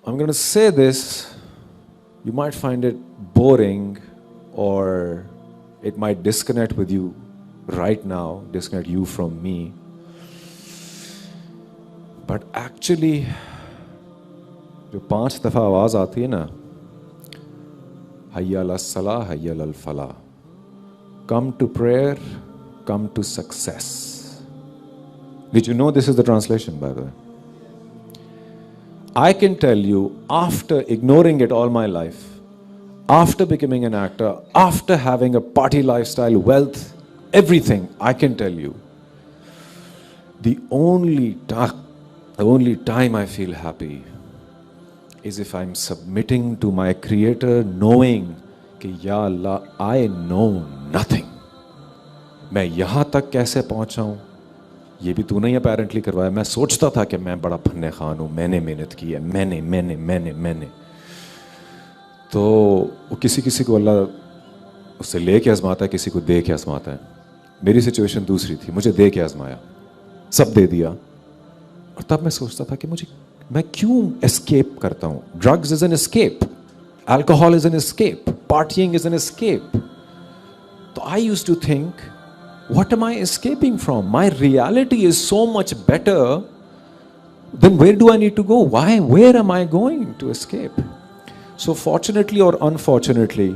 I'm going to say this, you might find it boring or it might disconnect with you right now, disconnect you from me. But actually, जो 5 दफ़ा आवाज़ आती है ना, hayya ala salah, hayya ala falah, come to prayer, come to success. Did you know this is the translation, by the way? I can tell you, after ignoring it all my life, after becoming an actor, after having a party lifestyle, wealth, everything, I can tell you, the only time I feel happy is if I'm submitting to my Creator, knowing कि या अल्लाह, I know nothing. मैं यहाँ तक कैसे पहुँचा हूँ, ये भी तूने ही अपेरेंटली करवाया. मैं सोचता था कि मैं बड़ा फन्ने खान हूँ, मैंने मेहनत की है, मैंने. तो वो किसी को अल्लाह उससे ले के आजमाता है, किसी को दे के आजमाता है. मेरी सिचुएशन दूसरी थी, मुझे दे के आजमाया, सब दे दिया. और तब मैं सोचता था कि मैं क्यों एस्केप करता हूँ. Drugs is an escape, alcohol is an escape, partying is an escape. तो I used to think, what am I escaping from? My reality is so much better. Then where do I need to go? Why? Where am I going to escape? So fortunately or unfortunately,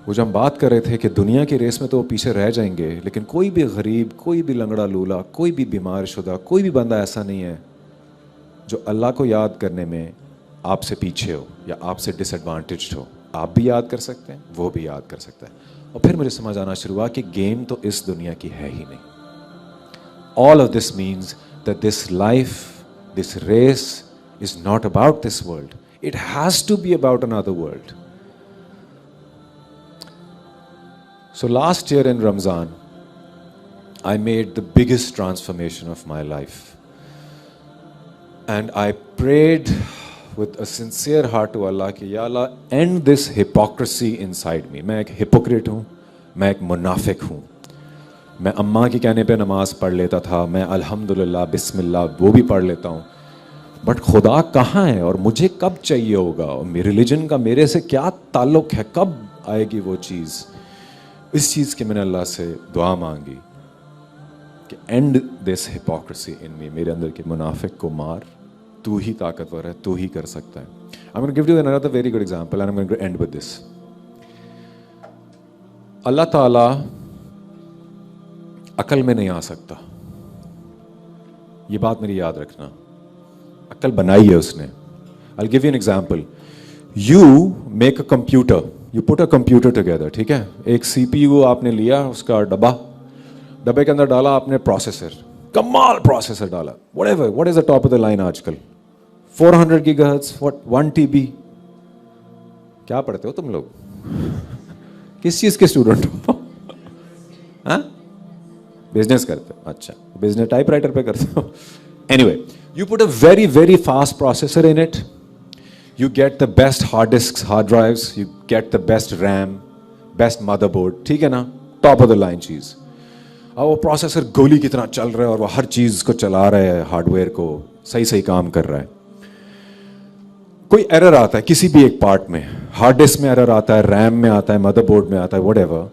वो जब हम बात कर रहे थे कि दुनिया की रेस में तो वो पीछे रह जाएंगे, लेकिन कोई भी गरीब, कोई भी लंगड़ा लूला, कोई भी बीमार शुदा, कोई भी बंदा ऐसा नहीं है जो अल्लाह को याद करने में आपसे पीछे हो या आपसे डिसएडवांटेज्ड हो. आप भी याद कर सकते हैं, वो भी याद कर सकता है. और फिर मुझे समझ आना शुरू हुआ कि गेम तो इस दुनिया की है ही नहीं. All of this means that this life, this race is not about this world. It has to be about another world. So last year in Ramzan, I made the biggest transformation of my life. And I prayed with a sincere heart to Allah कि या अल्लाह, end this hypocrisy inside me. मैं एक hypocrite हूँ, मैं एक मुनाफिक हूँ. मैं अम्मा के कहने पे नमाज पढ़ लेता था, मैं अल्हम्दुलिल्लाह बिस्मिल्लाह वो भी पढ़ लेता हूँ. बट खुदा कहाँ है और मुझे कब चाहिए होगा, और मेरे रिलीजन का मेरे से क्या ताल्लुक है, कब आएगी वो चीज़. इस चीज़ की मैंने अल्लाह से दुआ मांगी कि end this hypocrisy in me. मेरे अंदर के मुनाफिक को मार, तू ही ताकतवर है, तू ही कर सकता है. I'm going to give you another very good example and I'm going to end with this. अल्लाह ताला अकल में नहीं आ सकता, ये बात मेरी याद रखना. अकल बनाई है उसने. I'll give you an example. You make a computer, you put a computer together, ठीक है. एक CPU आपने लिया, उसका डब्बे के अंदर डाला आपने प्रोसेसर, कमाल प्रोसेसर डाला. What is the top of the line आजकल? 400 GHz, what 1 TB. क्या पढ़ते हो तुम लोग? किस चीज के स्टूडेंट हो? हाँ, बिजनेस करते हो. अच्छा, बिजनेस टाइपराइटर पे करते हो. Anyway, you put a very very fast processor in it. You get the best hard disks, hard drives. You get the best RAM, best motherboard. ठीक है ना? Top of the line चीज. अब वो processor गोली की तरह चल रहा है और वो हर चीज को चला रहा है, हार्डवेयर को सही काम कर रहा है. कोई एरर आता है किसी भी एक पार्ट में, हार्ड डिस्क में एरर आता है, रैम में आता है, मदरबोर्ड में आता है, whatever.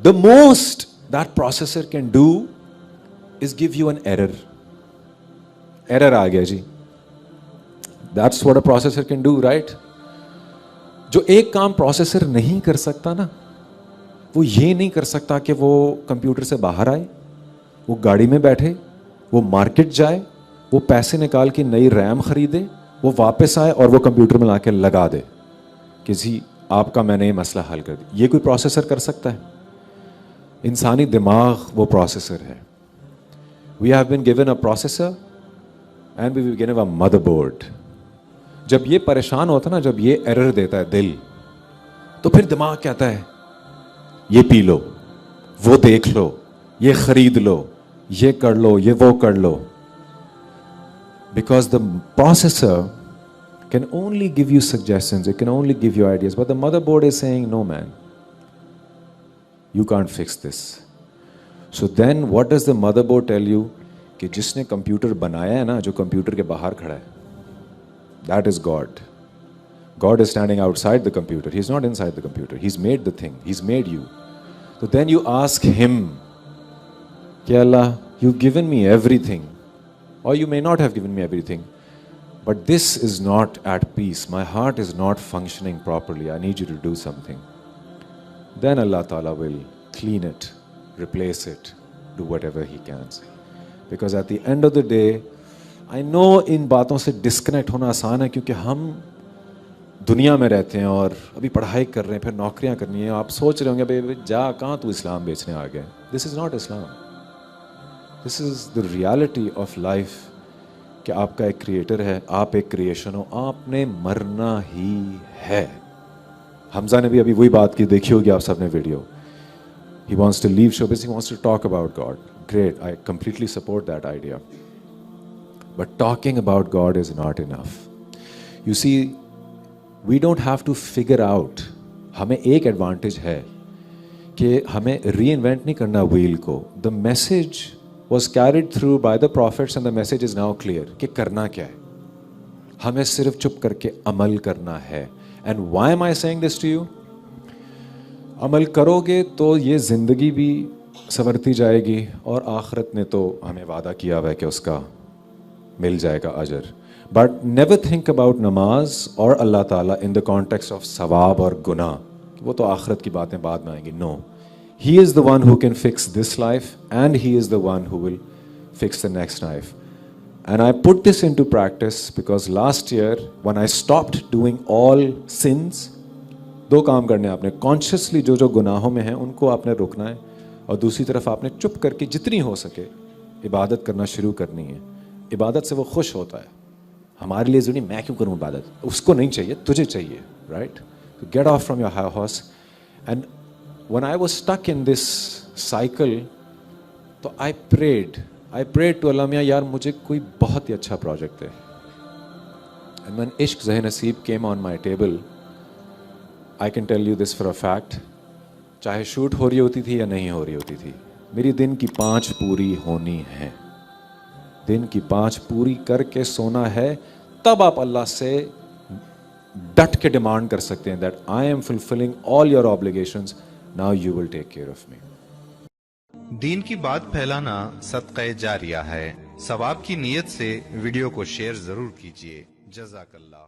The most that processor can do is give you an error आ गया जी. That's what a processor can do, right. जो एक काम प्रोसेसर नहीं कर सकता ना, वो ये नहीं कर सकता कि वो कंप्यूटर से बाहर आए, वो गाड़ी में बैठे, वो मार्केट जाए, वो पैसे निकाल के नई रैम खरीदे, वो वापस आए और वो कंप्यूटर में लाके लगा दे कि जी आपका मैंने ये मसला हल कर दिया. ये कोई प्रोसेसर कर सकता है? इंसानी दिमाग वो प्रोसेसर है. We have been given a processor and we given a motherboard. जब ये परेशान होता है ना, जब ये एरर देता है दिल, तो फिर दिमाग कहता है ये पी लो, वो देख लो, ये खरीद लो, ये कर लो, ये वो कर लो. Because the processor can only give you suggestions, it can only give you ideas, but the motherboard is saying, no man, you can't fix this. So then what does the motherboard tell you? कि जिसने computer बनाया है ना, जो computer के बाहर खड़ा है, That is God. God is standing outside the computer. He's not inside the computer. He's made the thing. He's made you. So then you ask Him, Ki Allah, you've given me everything. Or you may not have given me everything. But this is not at peace. My heart is not functioning properly. I need you to do something. Then Allah Ta'ala will clean it, replace it, do whatever He can. Because at the end of the day, I know इन बातों से disconnect होना आसान है क्योंकि हम दुनिया में रहते हैं और अभी पढ़ाई कर रहे हैं, फिर नौकरियां करनी है. आप सोच रहे होंगे भाई जा कहाँ तू इस्लाम बेचने आ गया. This is not Islam. This is the reality of life कि आपका एक क्रिएटर है, आप एक क्रिएशन हो, आपने मरना ही है. हमजा ने भी अभी वही बात की, देखी होगी आप सबने video. He wants to leave showbiz, he wants to talk about God. Great, I completely support that idea. But talking about God is not enough. You see, we don't have to figure out. हमें एक advantage है कि हमें reinvent नहीं करना wheel को. The message was carried through by the prophets and the message is now clear कि करना क्या है. हमें सिर्फ चुप करके अमल करना है. And why am I saying this to you? अमल करोगे तो ये ज़िंदगी भी संवरती जाएगी और आखिरत ने तो हमें वादा किया हुआ है कि उसका मिल जाएगा अजर. बट नेवर थिंक अबाउट नमाज और अल्लाह ताला इन द कॉन्टेक्स्ट ऑफ सवाब और गुनाह. वो तो आखिरत की बातें बाद में आएंगी. No, he is the one who can fix this life and he is the one who will fix the next life. And I put this into practice because last year when I stopped doing all sins, दो काम करने हैं आपने. Consciously जो जो गुनाहों में हैं उनको आपने रोकना है और दूसरी तरफ आपने चुप करके जितनी हो सके इबादत करना शुरू करनी है. इबादत से वो खुश होता है. हमारे लिए ज़रूरी मैं क्यों करूँ इबादत, उसको नहीं चाहिए, तुझे चाहिए. राइट? तो get off from your high horse. And when I was stuck in this cycle तो आई प्रेड टू अल्लाह, मियां यार मुझे कोई बहुत ही अच्छा प्रोजेक्ट है. एंड व्हेन इश्क ज़ह नसीब came on my table, I can tell you this for a fact, चाहे शूट हो रही होती थी या नहीं हो रही होती थी, मेरी दिन की 5 पूरी होनी है. दिन की 5 पूरी करके सोना है. तब आप अल्लाह से डट के डिमांड कर सकते हैं that I am fulfilling all your obligations, now you will take care of me. दीन की बात फैलाना सदक़े जारिया है. सवाब की नीयत से वीडियो को शेयर जरूर कीजिए. जज़ाकल्लाह.